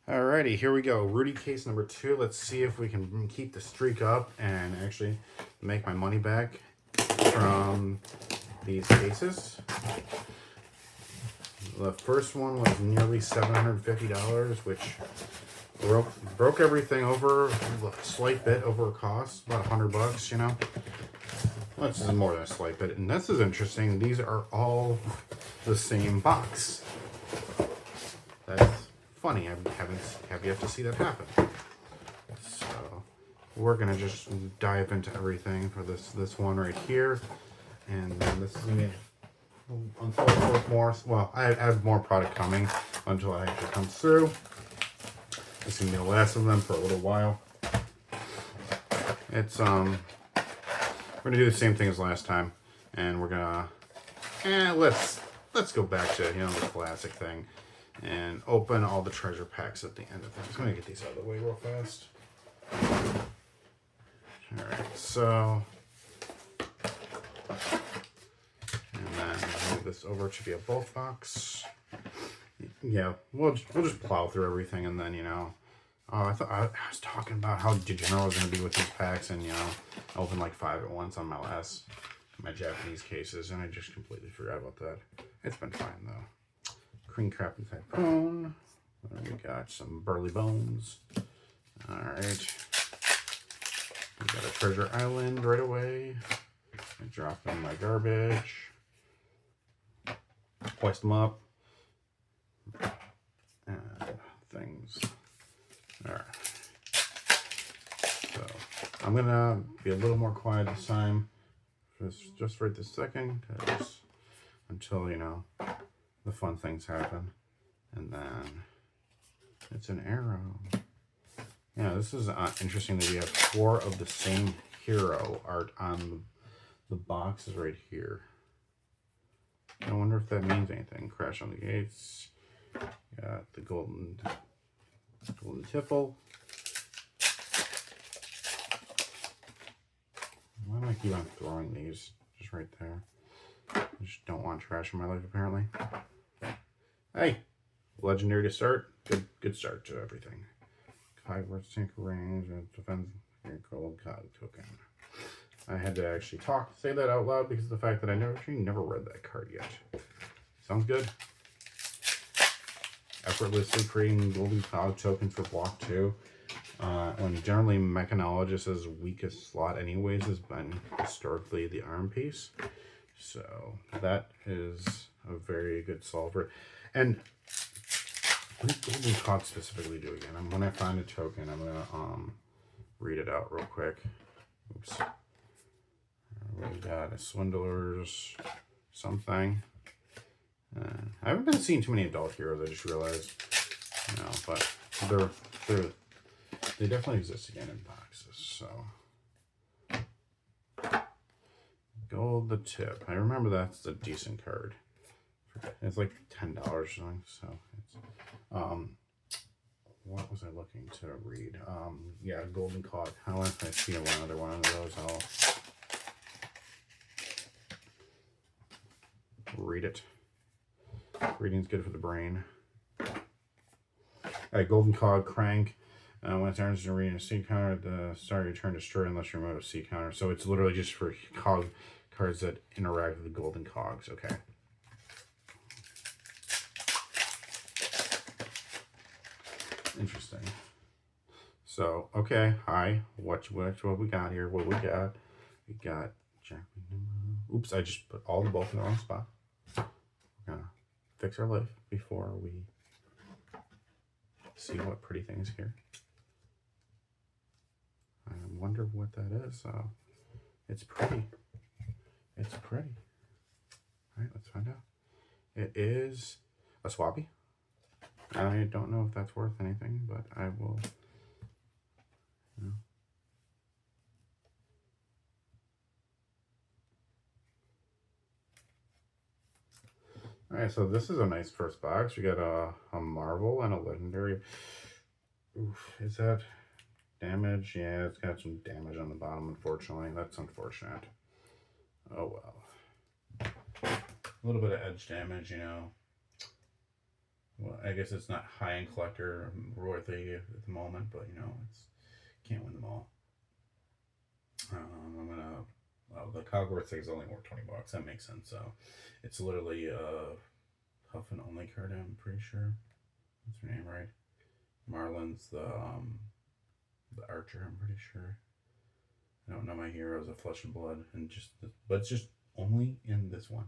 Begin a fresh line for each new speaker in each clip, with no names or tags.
Alrighty, here we go. Rudy case number 2. Let's see if we can keep the streak up and actually make my money back from these cases. The first one was nearly $750, which broke everything over a slight bit over cost, about $100, you know. Well, this is more than a slight bit, and this is interesting. These are all the same box. That's funny. I have yet to see that happen. So we're gonna just dive into everything for this one right here, and then this is gonna unfold with more. Well, I have more product coming until it actually comes through. This is gonna be the last of them for a little while. It's we're gonna do the same thing as last time, and we're gonna let's go back to the classic thing and open all the treasure packs at the end of things. I'm gonna get these out of the way real fast. All right, so and then move this over to be a bulk box. Yeah, we'll just plow through everything, and then I thought I was talking about how degenerate I was gonna be with these packs, and I opened like 5 at once on my Japanese cases, and I just completely forgot about that. It's been fine though. Cream crab and typhoon. We got some burly bones. All right. We got a treasure island right away. I drop in my garbage. Hoist them up. And things. All right. So I'm gonna be a little more quiet this time, just right this second, because until the fun things happen, and then it's an arrow. Yeah, this is interesting that we have 4 of the same hero art on the boxes right here. I wonder if that means anything. Crash on the Gates. Got the golden tipple. Why do I keep on throwing these just right there? I just don't want trash in my life, apparently. Hey, legendary to start. Good start to everything. 5 words, sync range, and defend your gold card token. I had to actually say that out loud because of the fact that I never read that card yet. Sounds good. Effortlessly creating golden cloud tokens for block 2. When generally Mechanologist's weakest slot anyways has been historically the arm piece. So that is a very good solver. And what does golden cloud specifically do again? When I find a token, I'm gonna read it out real quick. Oops. We got a swindler's something. I haven't been seeing too many adult heroes, I just realized. But they definitely exist again in boxes, so. Gold the tip. I remember that's a decent card. It's like $10 or something, so it's what was I looking to read? Yeah, golden cloud. How if I see another one of those, I'll read it. Reading's good for the brain. Alright, golden cog crank. When it enters the arena, a C counter at the start of your turn, destroy unless you remove a C counter. So it's literally just for cog cards that interact with the golden cogs. Okay. Interesting. So okay, hi. What we got here? What we got? We got Jack. Oops, I just put all the both in the wrong spot. We're gonna fix our life before we see what pretty things here. I wonder what that is. It's pretty. It's pretty. All right, let's find out. It is a Swappy. I don't know if that's worth anything, but I will. All right, so this is a nice first box. We got a Marvel and a legendary. Oof, is that damage? Yeah, it's got some damage on the bottom, unfortunately. That's unfortunate. Oh well. A little bit of edge damage, well, I guess it's not high-end collector worthy at the moment, but you know, it's can't win them all. I'm gonna. Well, the Hogwarts thing is only worth $20. That makes sense. So, it's literally a Huffin only card. I'm pretty sure. That's her name, right? Marlin's the archer. I'm pretty sure. I don't know my heroes of Flesh and Blood, and but it's just only in this one.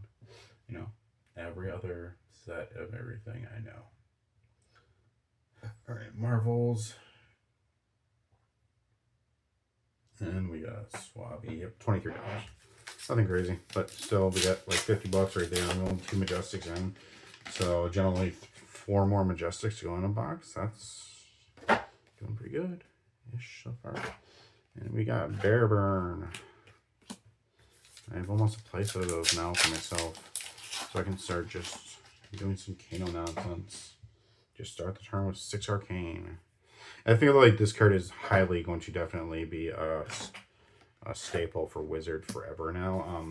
You know, every other set of everything I know. All right, Marvels. And we got Swabby. Yep, $23. Nothing crazy, but still, we got like $50 right there. And only 2 Majestics in. So generally 4 more Majestics to go in a box. That's doing pretty good ish so far. And we got Bear Burn. I have almost a place of those now for myself. So I can start just doing some Kano nonsense. Just start the turn with 6 Arcane. I feel like this card is highly going to definitely be a staple for Wizard forever now.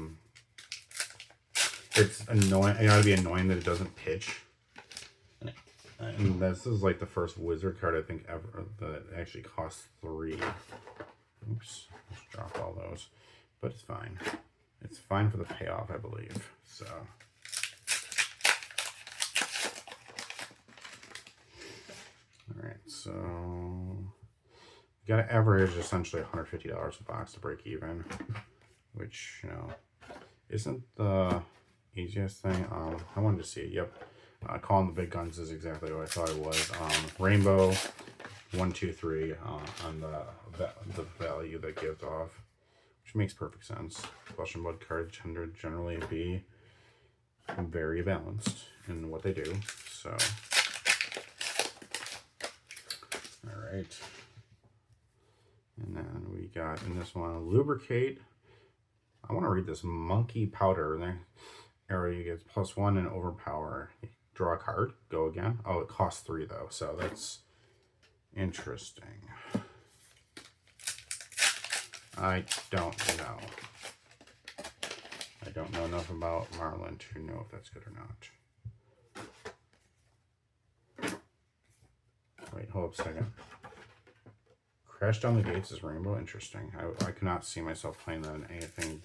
It's annoying. It ought to be annoying that it doesn't pitch. And this is like the first Wizard card I think ever that actually costs 3. Oops, let's drop all those. But it's fine. It's fine for the payoff, I believe. So. Alright, so you gotta average essentially $150 a box to break even, which, you know, isn't the easiest thing. I wanted to see it. Yep. Calling the big guns is exactly what I thought it was. Rainbow 1, 2, 3 on the value that gives off, which makes perfect sense. Flesh and Blood cards generally be very balanced in what they do. So. Alright. And then we got in this one, Lubricate. I want to read this Monkey Powder. The arrow you get +1 and overpower. Draw a card. Go again. Oh, it costs 3 though, so that's interesting. I don't know. I don't know enough about Marlin to know if that's good or not. Wait, hold up a second. Crash Down the Gates is Rainbow. Interesting. I cannot see myself playing that in anything.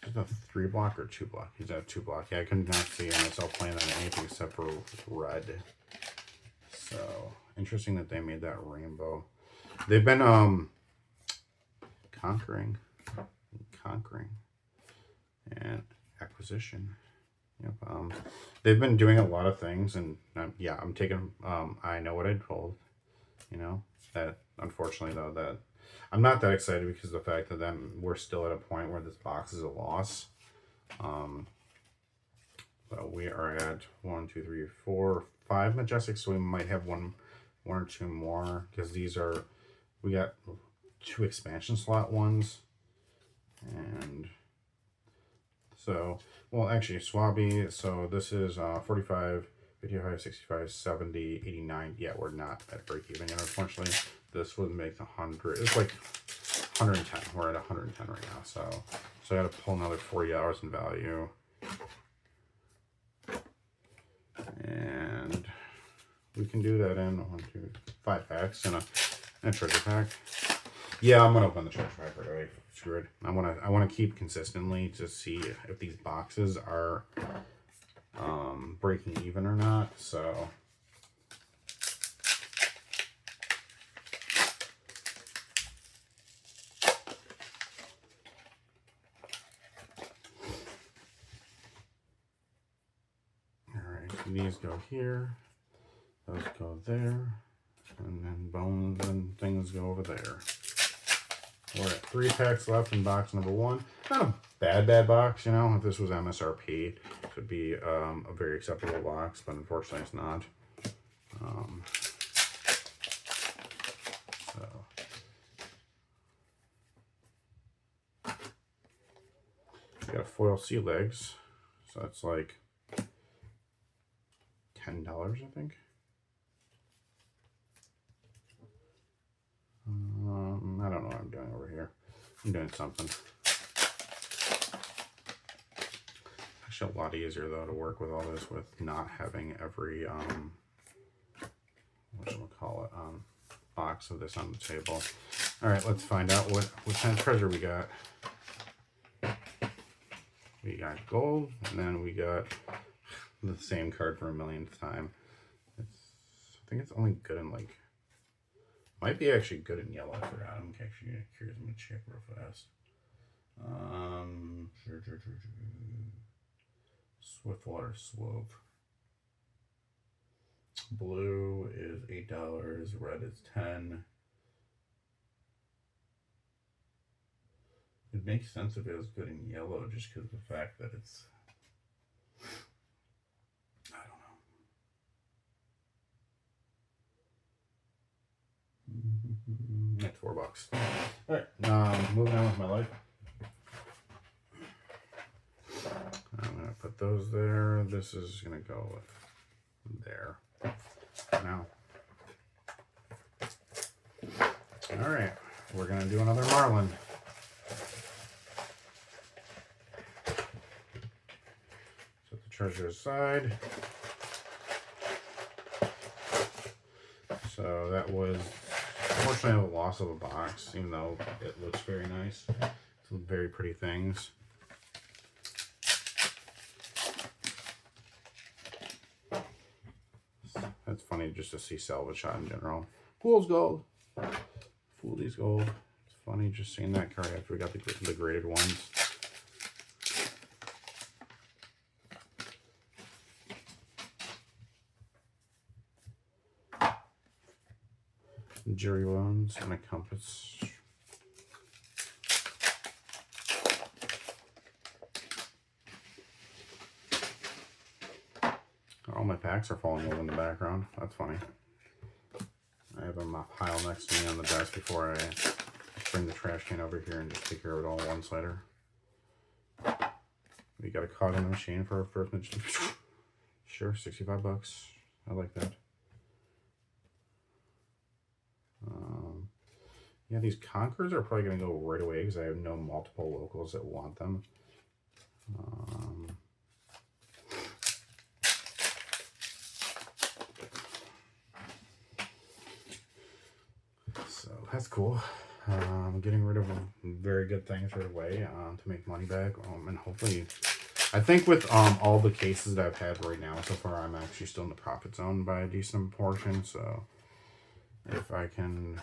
Is it a 3-block or 2-block? He's at 2-block. Yeah, I could not see myself playing that in anything except for red. So, interesting that they made that Rainbow. They've been, conquering, and acquisition. Yep. They've been doing a lot of things, and yeah, I'm taking. I know what I told. You know that. Unfortunately, though, that I'm not that excited because of the fact that then we're still at a point where this box is a loss. But we are at 1, 2, 3, 4, 5 Majestics, so we might have one or 2 more because these are. We got 2 expansion slot ones, and. So, well, actually, Swabby, so this is 45, 55, 65, 70, 89. Yeah, we're not at break even yet, unfortunately. This would make 100. It's like 110. We're at 110 right now. So I got to pull another $40 in value. And we can do that in 5 packs and a treasure pack. Yeah, I'm gonna open the treasure pack right away. Screw it. I wanna keep consistently to see if these boxes are breaking even or not. So alright, so these go here, those go there, and then bones and things go over there. We're at 3 packs left in box number 1. Not a bad box, you know. If this was MSRP, it would be a very acceptable box, but unfortunately it's not. So we got foil sea legs, so that's like $10, I think. I don't know what I'm doing over here. I'm doing something. Actually, a lot easier though to work with all this with not having every box of this on the table. All right, let's find out what kind of treasure we got. We got gold, and then we got the same card for a millionth time. I think it's only good in like, might be actually good in yellow. I forgot. I'm actually curious. I'm gonna check real fast. Swiftwater Swope. Blue is $8. Red is 10. It makes sense if it was good in yellow, just because of the fact that it's, I don't know. That's $4. All right, moving on with my life. I'm gonna put those there. This is gonna go there. Now, all right, we're gonna do another Marlin. Set the treasure aside. So that was unfortunately a loss of a box, even though it looks very nice. Some very pretty things. That's funny just to see salvage shot in general. Fool's gold. Foolie's gold. It's funny just seeing that card after we got the graded ones. Jury wounds and a compass. All my packs are falling over in the background. That's funny. I have them piled next to me on the desk before I bring the trash can over here and just take care of it all once later. We got a cog in the machine for our first machine. Sure, $65. I like that. Yeah, these Conquerors are probably going to go right away because I have no multiple locals that want them. So that's cool. Getting rid of very good things right away to make money back. And hopefully, I think with all the cases that I've had right now so far, I'm actually still in the profit zone by a decent portion. So if I can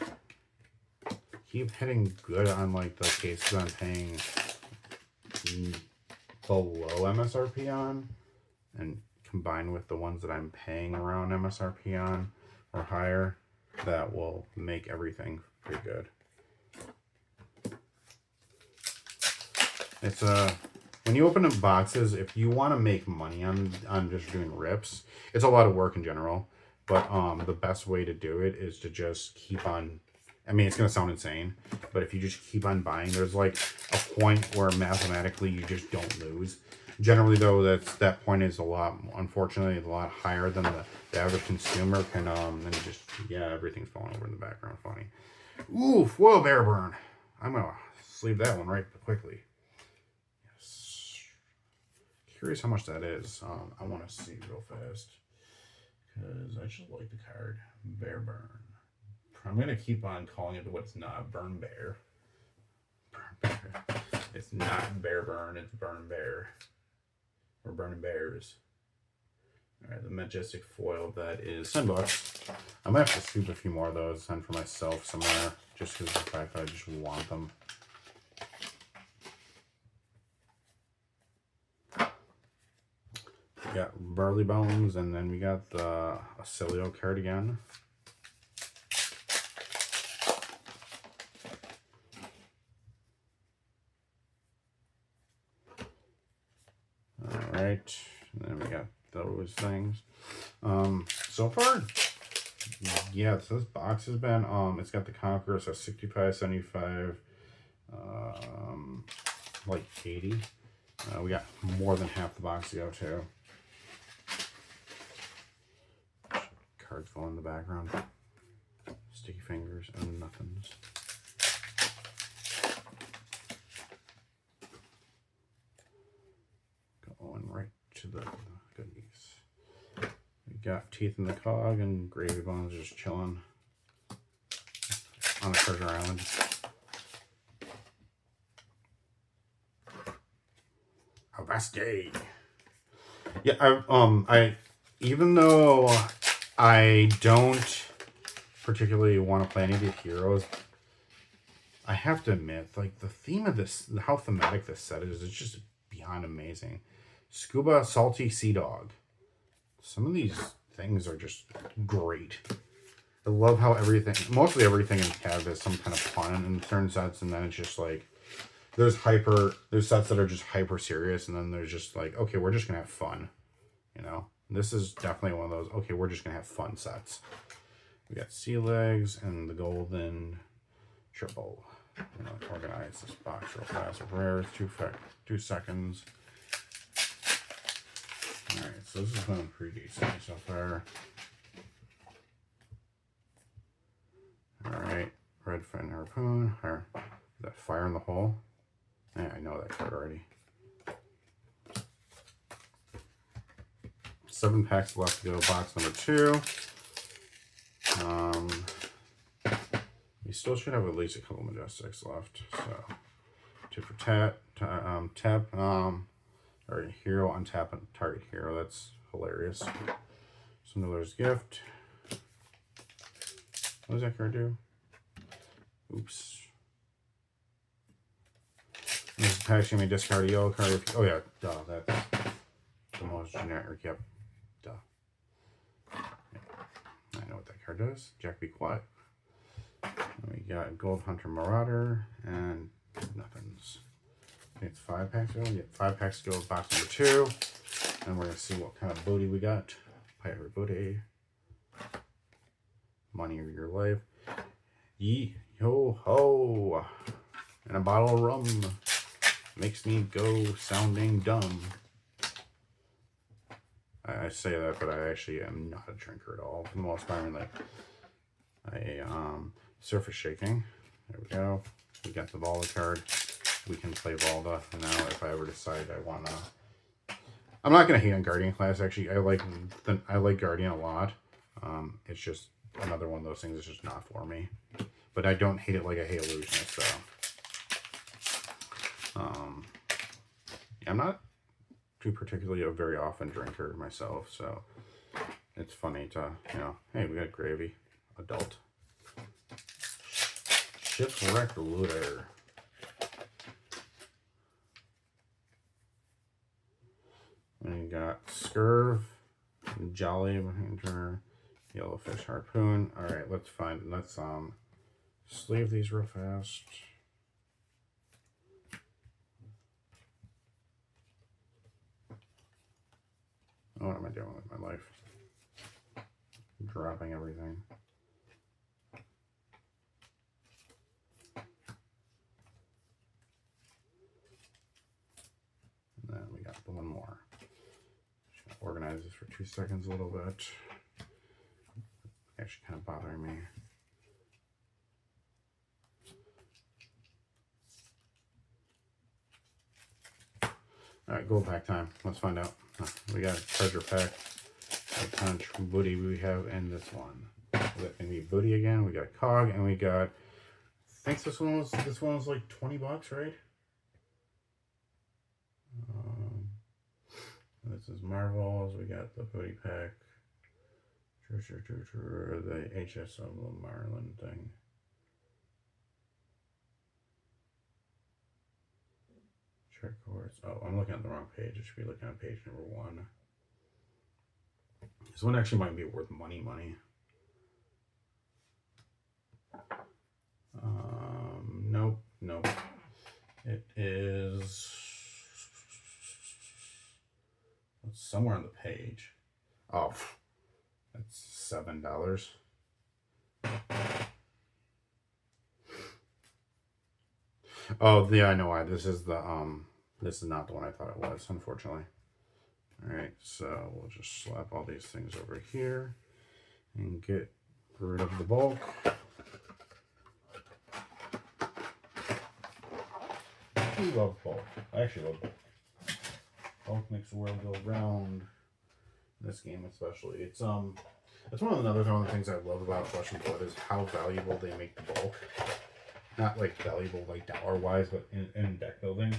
keep hitting good on like the cases I'm paying below MSRP on, and combined with the ones that I'm paying around MSRP on or higher, that will make everything pretty good. It's when you open up boxes, if you want to make money on just doing rips, it's a lot of work in general. But the best way to do it is to just keep on. I mean, it's gonna sound insane, but if you just keep on buying, there's like a point where mathematically you just don't lose. Generally, though, that point is unfortunately, a lot higher than the average consumer can. And just everything's falling over in the background. Funny. Ooh, foil bear burn. I'm gonna sleeve that one right quickly. Yes. Curious how much that is. I want to see real fast because I just like the card bear burn. I'm gonna keep on calling it what it's not. Burn bear. Burn bear. It's not bear burn. It's burn bear. We're burning bears. All right, the majestic foil, that is $10. I might have to scoop a few more of those, send for myself somewhere, just because of the fact that I just want them. We got Burley Bones, and then we got the Acilio card again. Right, and then we got those things. So far, yeah, so this box has been, it's got the Conqueror, so 65, 75, like 80. We got more than half the box to go too. Cards fall in the background. Sticky fingers and nothings. Going right to the goodies. We got Teeth in the Cog and Gravy Bones just chilling. on the treasure island. Avasti. Yeah, I even though I don't particularly want to play any of the heroes, I have to admit, like, the theme of this, how thematic this set is just beyond amazing. Scuba Salty Sea Dog. Some of these things are just great. I love how mostly everything in Tab has some kind of pun in certain sets, and then it's just like, there's sets that are just hyper serious, and then there's just like, okay, we're just gonna have fun, you know? This is definitely one of those, okay, we're just gonna have fun sets. We got Sea Legs and the Golden Triple. I'm gonna organize this box real fast. Rare, 2 seconds. Alright, so this is going pretty decent so far. Alright, Red Fin Harpoon. Is that Fire in the Hole? Yeah, I know that card already. 7 packs left to go. Box number 2. We still should have at least a couple Majestics left. So, tip for tap, or hero on tap and target hero. That's hilarious. Swindler's Gift. What does that card do? Oops. This pack, you may discard a yellow card. Oh yeah, duh. That's the most generic. Yep, duh. I know what that card does. Jack Be Quiet. We got Gold Hunter Marauder and nothings. It's 5 packs to go. Yeah, 5 packs to go. Box number 2. And we're going to see what kind of booty we got. Pirate booty. Money of your life. Yee ho ho. And a bottle of rum. Makes me go sounding dumb. I say that, but I actually am not a drinker at all. For the most part, like, Surface Shaking. There we go. We got the Valda card. We can play Valda now if I ever decide I want to. I'm not going to hate on Guardian class, actually. I like Guardian a lot. It's just another one of those things that's just not for me. But I don't hate it like I hate Illusionist, so. Yeah, I'm not too particularly a very often drinker myself, so it's funny to, you know, hey, we got Gravy, Adult. Shipwreck Looter. And you got Scurv, Jolly Hunter, Yellowfish Harpoon. Alright, let's sleeve these real fast. What am I doing with my life? I'm dropping everything. And then we got one more. Just gonna organize this for 2 seconds a little bit. Actually kind of bothering me. Alright, gold pack time. Let's find out. We got a treasure pack. What kind of booty we have in this one? Is that gonna be booty again? We got Cog, and we got. I think this one was like $20, right? This is Marvels. We got the booty pack. The HS of the Marlin thing. Check course. Oh, I'm looking at the wrong page. I should be looking at page number 1. This one actually might be worth money. Nope. It is it's somewhere on the page. Oh, that's $7. Oh, yeah, I know why. This is not the one I thought it was, unfortunately. Alright, so we'll just slap all these things over here and get rid of the bulk. I love bulk. I actually love bulk. Bulk makes the world go round. This game especially. It's That's one of the things I love about Flesh and Blood is how valuable they make the bulk. Not like valuable like dollar wise, but in deck building.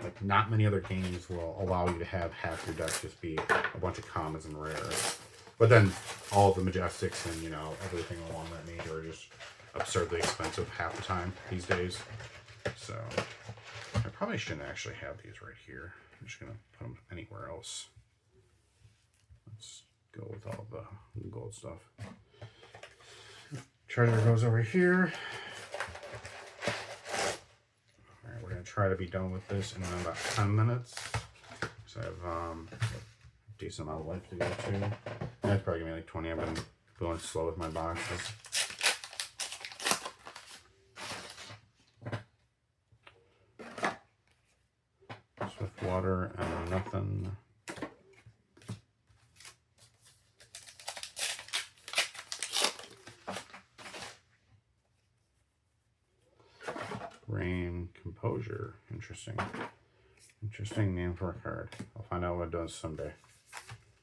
Like not many other games will allow you to have half your deck just be a bunch of commons and rares. But then all the Majestics and, you know, everything along that nature are just absurdly expensive half the time these days. So I probably shouldn't actually have these right here. I'm just going to put them anywhere else. Let's go with all the gold stuff. Treasure goes over here. All right, we're going to try to be done with this in about 10 minutes. So I have a decent amount of life to go to. That's probably going to be like 20. I've been going slow with my boxes. Swift water and nothing. Rain Composure. Interesting. Interesting name for a card. I'll find out what it does someday.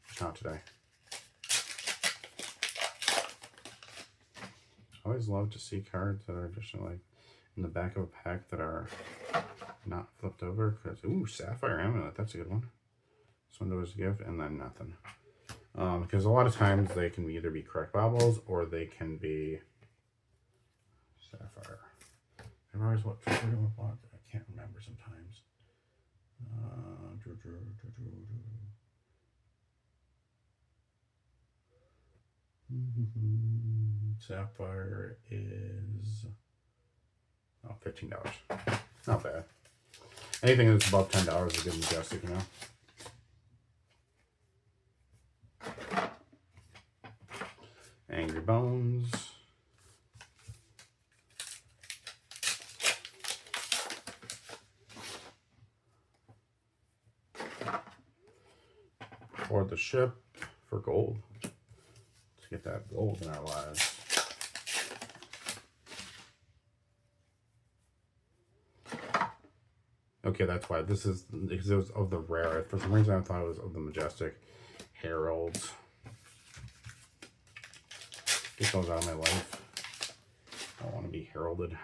Just not today. I always love to see cards that are just like in the back of a pack that are not flipped over. Because ooh, Sapphire Amulet. That's a good one. This one was a gift, and then nothing. Because a lot of times they can either be correct baubles or they can be Sapphire. I remember what I can't remember sometimes. Sapphire is $15. Not bad. Anything that's above $10 is a good Majestic, you know. Angry Bones. Or the ship for gold. To get that gold in our lives. Okay, that's why this is, because it was of the rare. For some reason I thought it was of the Majestic. Heralds. Get those out of my life. I don't want to be heralded.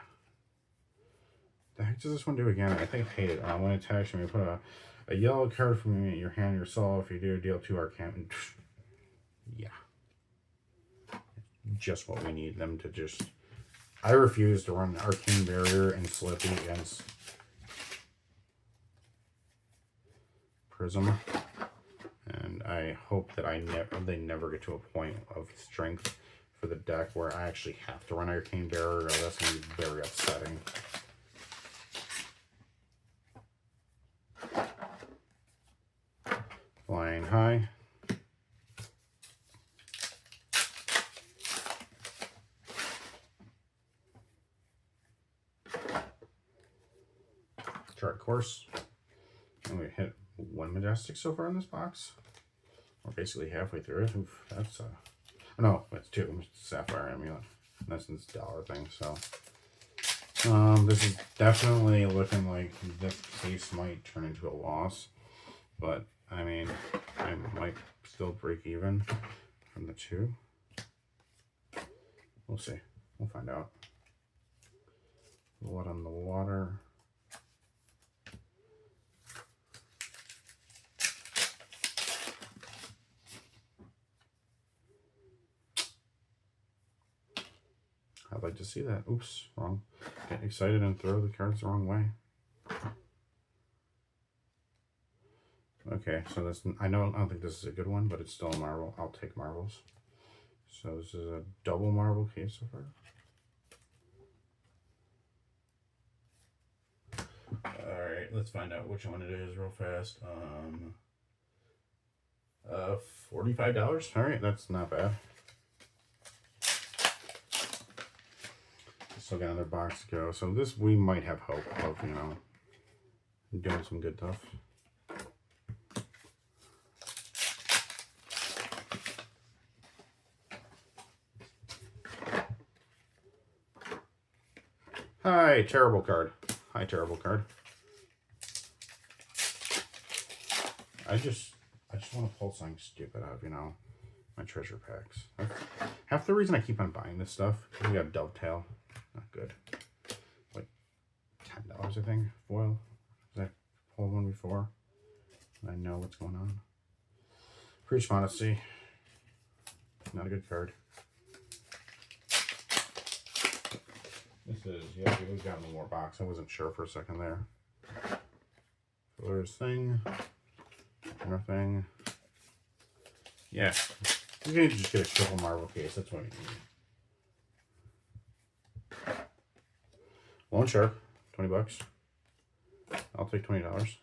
The heck does this one do again? I think I hate it. When it attacks me, put a yellow card from your hand yourself. If you do, deal 2 Arcane. Yeah. Just what we need them to just... I refuse to run Arcane Barrier and Slippy against Prism. And I hope that they never get to a point of strength for the deck where I actually have to run Arcane Barrier, or that's going to be very upsetting. Flying high. Chart course. And we hit 1 Majestic so far in this box. We're basically halfway through it. Oof, that's no, that's 2. Sapphire Amulet. That's this dollar thing, so. This is definitely looking like this case might turn into a loss. But, I mean, I might still break even from the 2. We'll see. We'll find out. Blood on the water. I'd like to see that. Oops, wrong. Get excited and throw the cards the wrong way. Okay, so this, I don't think this is a good one, but it's still a marble. I'll take marbles. So this is a double marble case so far. Alright, let's find out which one it is real fast. $45. Alright, that's not bad. Still got another box to go. So this, we might have hope of, you know, doing some good stuff. Hi, terrible card. Hi, terrible card. I just want to pull something stupid out, you know. my treasure packs. That's half the reason I keep on buying this stuff. We got Dovetail. Not good. Like $10, I think. Foil. I pulled one before. I know what's going on. Preach Modesty. Not a good card. This is, yeah, we've got one more box. I wasn't sure for a second there. Filler's Thing. Nothing. Yeah. You can just get a triple marble case. That's what you need. Lone Shark. $20. I'll take $20.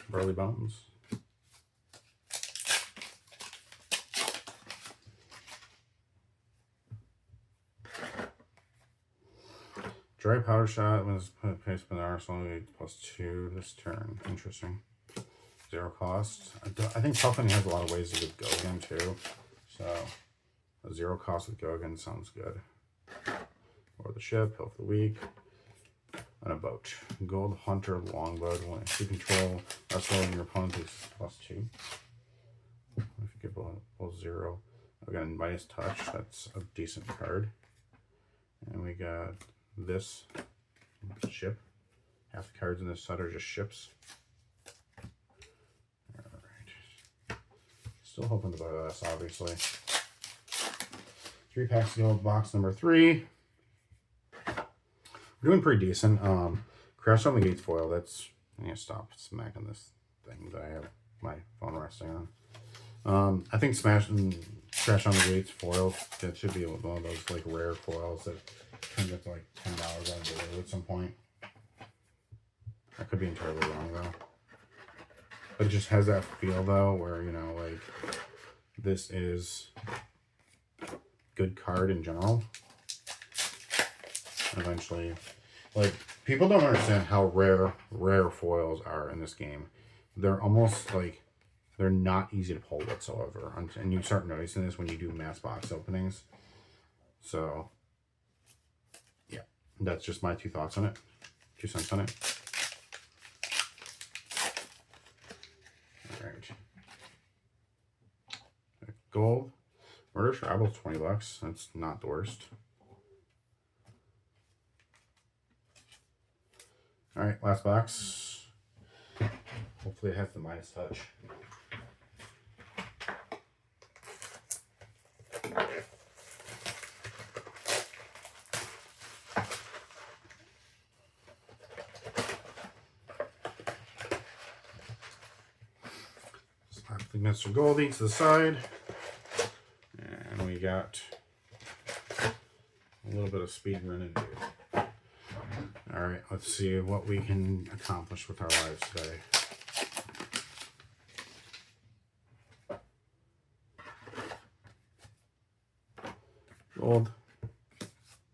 Burly Bones. Dry Powder Shot was placed in the arsenal +2 this turn. Interesting. 0 cost. I think Puffin has a lot of ways to get Gogan too. So a 0 cost with Gogan sounds good. Or the ship, Hill for the Week. And a boat. Gold Hunter Longbow. When you control wrestle and your opponent takes +2. If you get below 0. Again, minus touch. That's a decent card. And we got this ship. Half the cards in this set are just ships. Alright. Still hoping to buy this, obviously. 3 packs to go, box number 3. We're doing pretty decent. Crash on the Gates foil. That's, I need to stop smacking this thing that I have my phone resting on. I think Crash on the Gates foil, that should be one of those like rare foils that can get to like $10 on eBay at some point. I could be entirely wrong though. But it just has that feel though, where you know, like this is a good card in general. Eventually, like people don't understand how rare foils are in this game. They're almost like they're not easy to pull whatsoever, and you start noticing this when you do mass box openings. So yeah, that's just my 2 thoughts on it. 2 cents on it. All right. Gold Murder Tribal, $20. That's not the worst. All right, last box. Hopefully it has the minus touch. Slap the Mr. Goldie to the side. And we got a little bit of speed running to do. All right, let's see what we can accomplish with our lives today. Gold,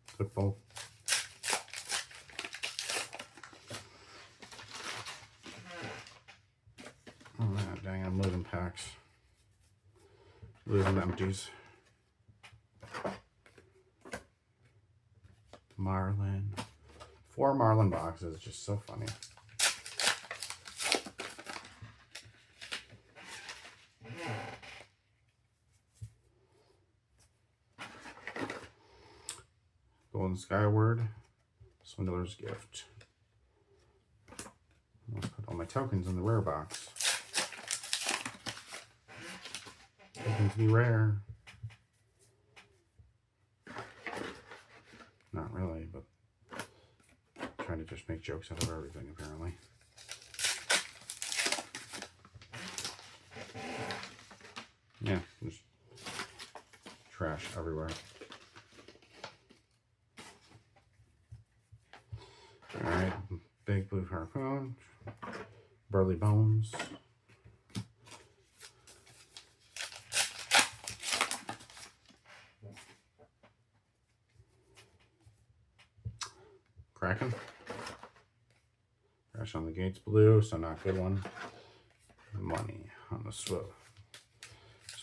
football. Oh, dang, I'm losing packs. Losing empties. Marlin. 4 Marlin boxes, just so funny. Golden Skyward, Swindler's Gift. I'll put all my tokens in the rare box. Tokens be rare. Not really, but trying to just make jokes out of everything, apparently. Yeah, just trash everywhere. Alright, Big Blue Harpoon, Burly Bones. Kraken. Crash on the Gates blue, so not good one. Money on the Swift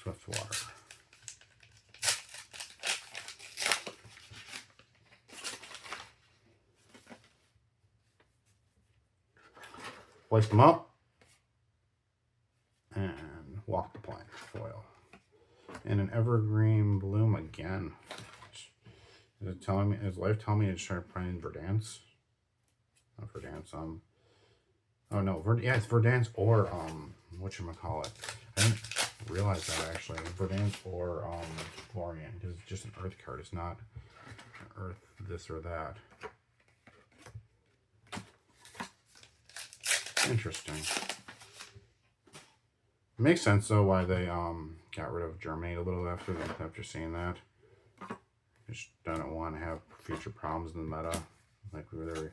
Water. Place them up. And walk the plank. Foil. And an evergreen bloom again. Is it telling me? Is life telling me to start playing Verdance? Not Verdance. Oh no, yeah, it's Verdance or whatchamacallit. I didn't realize that actually. Verdance or Florian, because it's just an Earth card. It's not an Earth this or that. Interesting. It makes sense though why they got rid of Germany a little after seeing that. Just don't want to have future problems in the meta. Like we were there.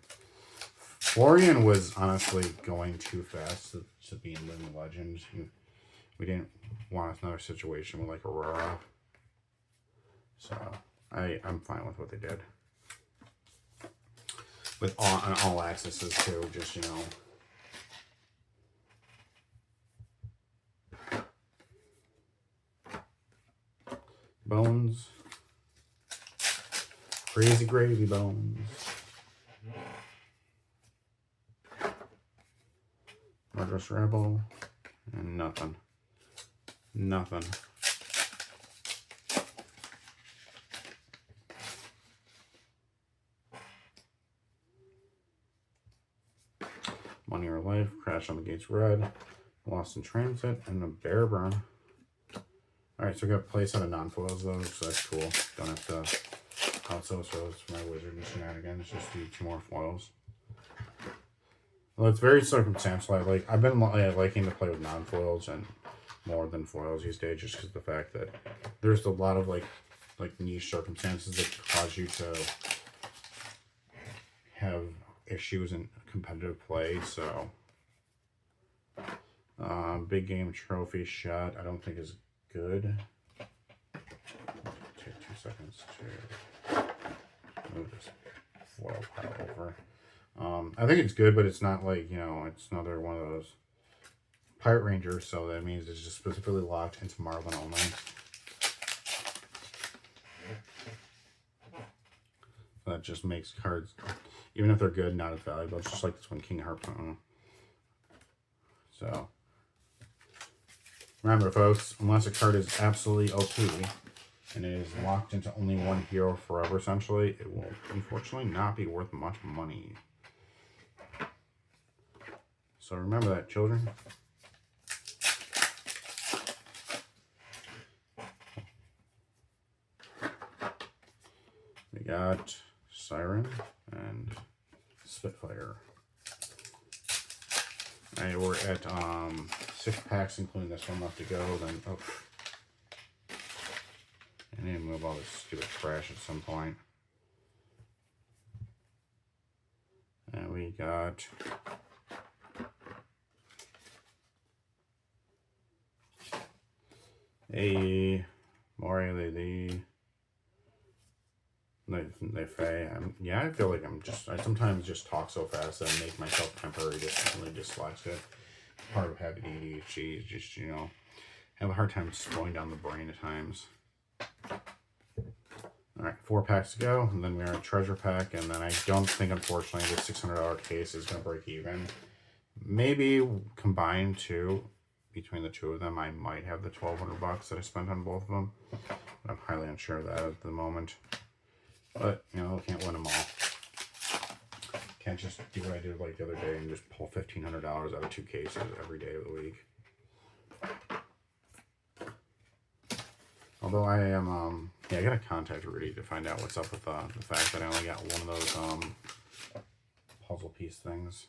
Florian was honestly going too fast to be in Living Legends. We didn't want another situation with like Aurora. So I'm fine with what they did. With all accesses too, just you know. Bones. Crazy gravy bones. Murderous Rebel. And nothing. Nothing. Money or Life. Crash on the Gates Red. Lost in Transit. And a Bear Burn. Alright, so we got a place out of non-foils though, so that's cool. Don't have to outsource those for my wizard and shenanigans. Just do 2 more foils. Well, it's very circumstantial. I've been liking to play with non-foils and more than foils these days, just because of the fact that there's a lot of like niche circumstances that cause you to have issues in competitive play. So, big game trophy shot. I don't think is good. Take 2 seconds to move this foil pile over. I think it's good, but it's not like, you know, it's another one of those Pirate Rangers, so that means it's just specifically locked into Marlin only. So that just makes cards, even if they're good, not as valuable. It's just like this one, King Harpoon. So, remember folks, unless a card is absolutely OP, and it is locked into only one hero forever, essentially, it will unfortunately not be worth much money. So remember that, children. We got Siren and Spitfire. And we're at 6 packs, including this one left to go. Then, oh, I need to move all this stupid trash at some point. And we got a Moria Lady. Yeah, I feel like I sometimes just talk so fast that I make myself temporarily dyslexic. Part of having ADHD is just, you know, have a hard time slowing down the brain at times. Alright, 4 packs to go, and then we're a treasure pack, and then I don't think, unfortunately, the $600 case is going to break even. Maybe combined between the 2 of them, I might have the $1,200 that I spent on both of them. But I'm highly unsure of that at the moment. But, you know, can't win them all. Can't just do what I did like the other day and just pull $1,500 out of 2 cases every day of the week. Although I am, yeah, I gotta contact Rudy to find out what's up with the fact that I only got one of those puzzle piece things.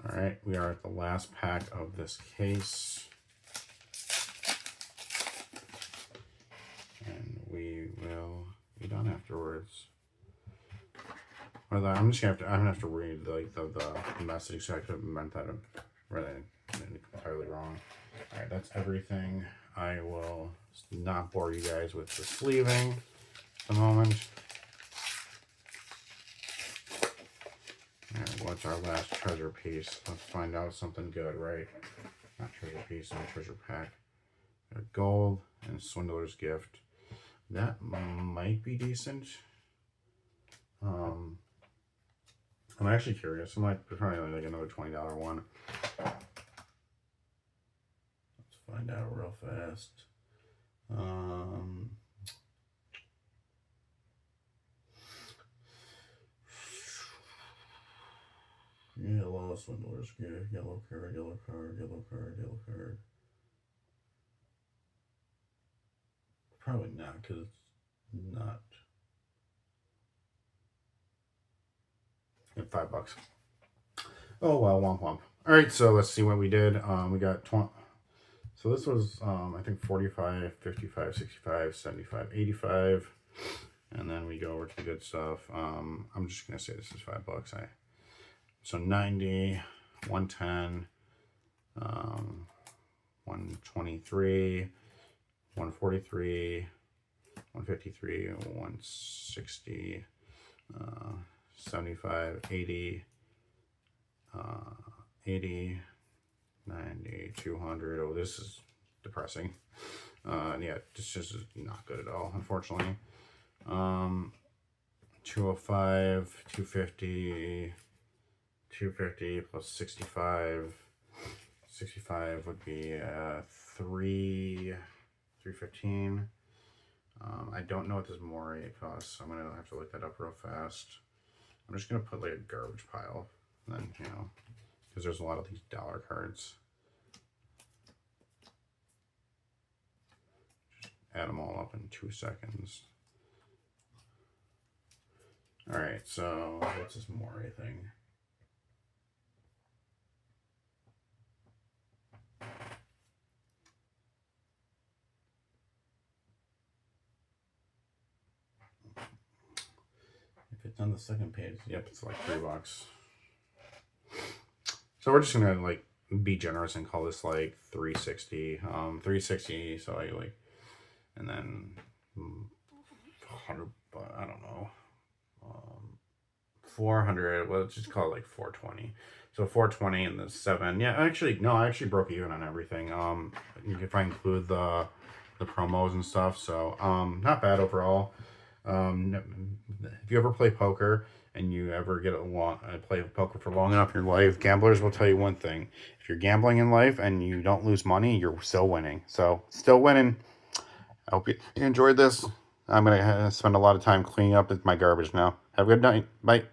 Alright, we are at the last pack of this case. And we will be done afterwards. I'm gonna have to read the message, so I could have meant that really entirely wrong. Alright, that's everything. I will not bore you guys with the sleeving at the moment. Alright, what's our last treasure piece? Let's find out something good, right? Not treasure piece, and treasure pack. Gold and Swindler's Gift. That might be decent. I'm actually curious. I might probably like another $20 one. Let's find out real fast. Yellow swindlers, yellow card, yellow card, yellow card, yellow card. Probably not, because it's not. At $5. Oh well, womp womp. All right, so let's see what we did. We got 20. So this was I think 45, 55, 65, 75, 85. And then we go over to the good stuff. I'm just gonna say this is $5. So 90, 110, 123, 143, 153, 160, 75, 80, 80, 90, 200. Oh, this is depressing. Yeah, this is not good at all, unfortunately. 205, 250, 250 plus 65. 65 would be 315. I don't know what this Mori costs, so I'm gonna have to look that up real fast. I'm just gonna put like a garbage pile, and then because there's a lot of these dollar cards. Just add them all up in 2 seconds. All right, so what's this Mori thing? If it's on the second page, yep, it's like $3. So we're just gonna like be generous and call this like 360. 360. So I like, and then 100. But I don't know. 400. Well, let's just call it like 420. So 420 and the 7. Yeah, actually, no, I actually broke even on everything. If I include the promos and stuff. So not bad overall. If you ever play poker and you ever play poker for long enough in your life, gamblers will tell you one thing: if you're gambling in life and you don't lose money, you're still winning. So still winning. I hope you enjoyed this. I'm gonna spend a lot of time cleaning up my garbage now. Have a good night. Bye.